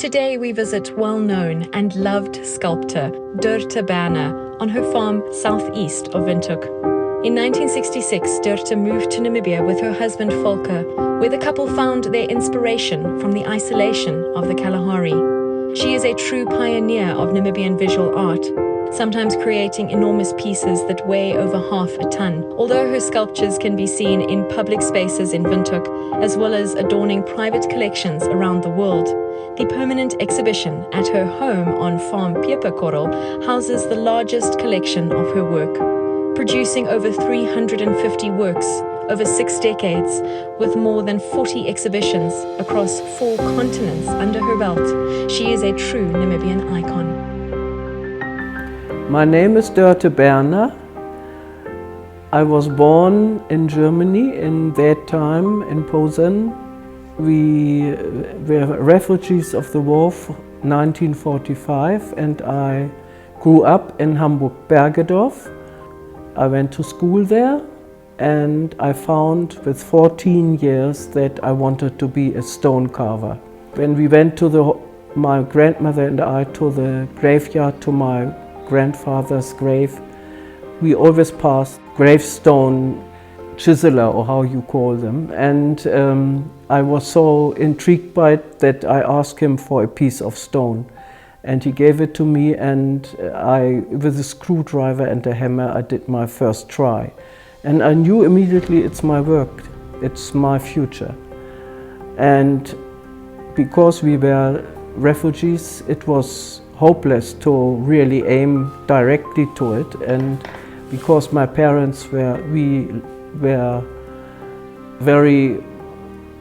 Today we visit well-known and loved sculptor Dörte Berner on her farm southeast of Windhoek. In 1966, Dörte moved to Namibia with her husband Volker, where the couple found their inspiration from the isolation of the Kalahari. She is a true pioneer of Namibian visual art, sometimes creating enormous pieces that weigh over half a ton. Although her sculptures can be seen in public spaces in Windhoek, as well as adorning private collections around the world, the permanent exhibition at her home on Farm Peperkorrel houses the largest collection of her work. Producing over 350 works over 6 decades, with more than 40 exhibitions across 4 continents under her belt, she is a true Namibian icon. My name is Dörte Berner. I was born in Germany in that time, in Posen. We were refugees of the war, 1945, and I grew up in Hamburg, Bergedorf. I went to school there, and I found with 14 years that I wanted to be a stone carver. When we went to my grandmother and I to the graveyard, to my grandfather's grave, we always passed gravestone chiseler, or how you call them, and I was so intrigued by it that I asked him for a piece of stone, and he gave it to me, and with a screwdriver and a hammer, I did my first try, and I knew immediately it's my work, it's my future. And because we were refugees, it was hopeless to really aim directly to it, and because my parents were very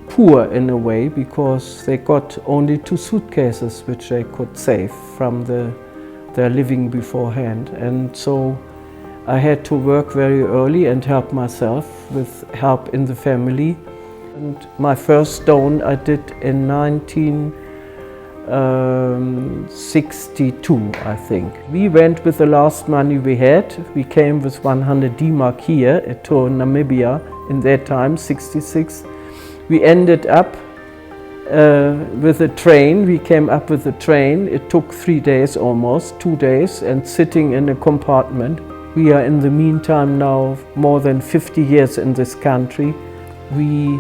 poor in a way, because they got only 2 suitcases which they could save from their living beforehand, and so I had to work very early and help myself with help in the family. And my first stone I did in 1962, I think. We went with the last money we had. We came with 100 D-mark here to Namibia in that time, 66. We ended up with a train. We came up with a train. It took 3 days almost, 2 days, and sitting in a compartment. We are in the meantime now more than 50 years in this country. We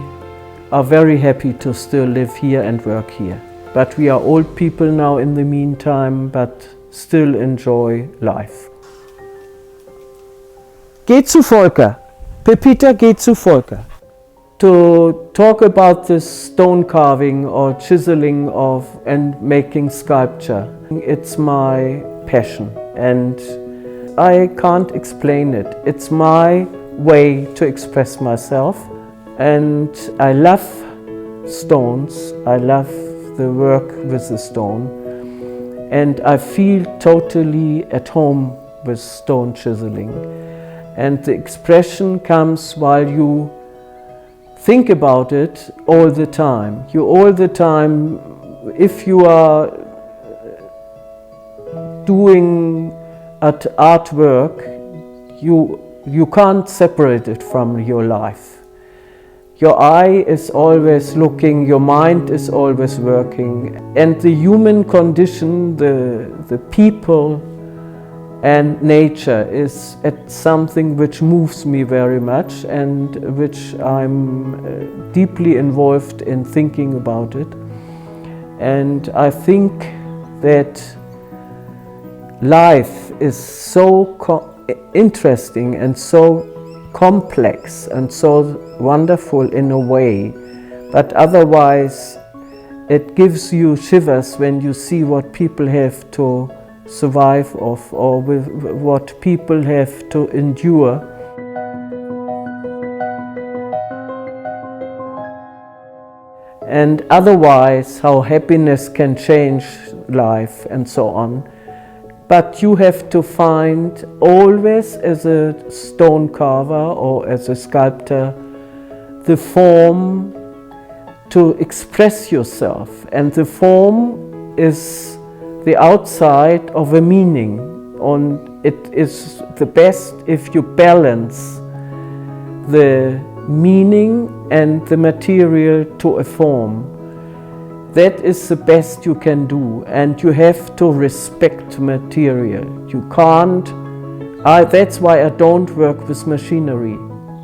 are very happy to still live here and work here. But we are old people now in the meantime, but still enjoy life. Geht zu Volker. Pepita, geht zu Volker. To talk about this stone carving or chiseling of and making sculpture, it's my passion, and I can't explain it. It's my way to express myself, and I love stones. I love the work with the stone, and I feel totally at home with stone chiseling, and the expression comes while you think about it all the time. You all the time, if you are doing artwork, you can't separate it from your life. Your eye is always looking, your mind is always working, and the human condition, the people and nature is something which moves me very much, and which I'm deeply involved in thinking about it. And I think that life is so interesting and so complex and so wonderful in a way, but otherwise it gives you shivers when you see what people have to survive of, or with what people have to endure. And otherwise how happiness can change life and so on. But you have to find always, as a stone carver or as a sculptor, the form to express yourself, and the form is the outside of a meaning. And it is the best if you balance the meaning and the material to a form. That is the best you can do, and you have to respect material. You can't, that's why I don't work with machinery,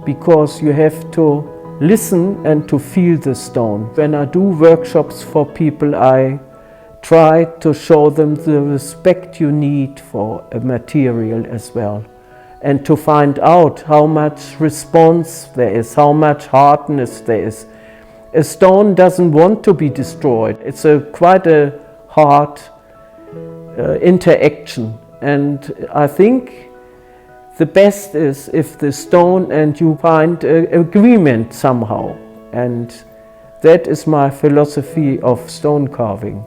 because you have to listen and to feel the stone. When I do workshops for people, I try to show them the respect you need for a material as well, and to find out how much response there is, how much hardness there is. A stone doesn't want to be destroyed. It's quite a hard interaction, and I think the best is if the stone and you find agreement somehow, and that is my philosophy of stone carving.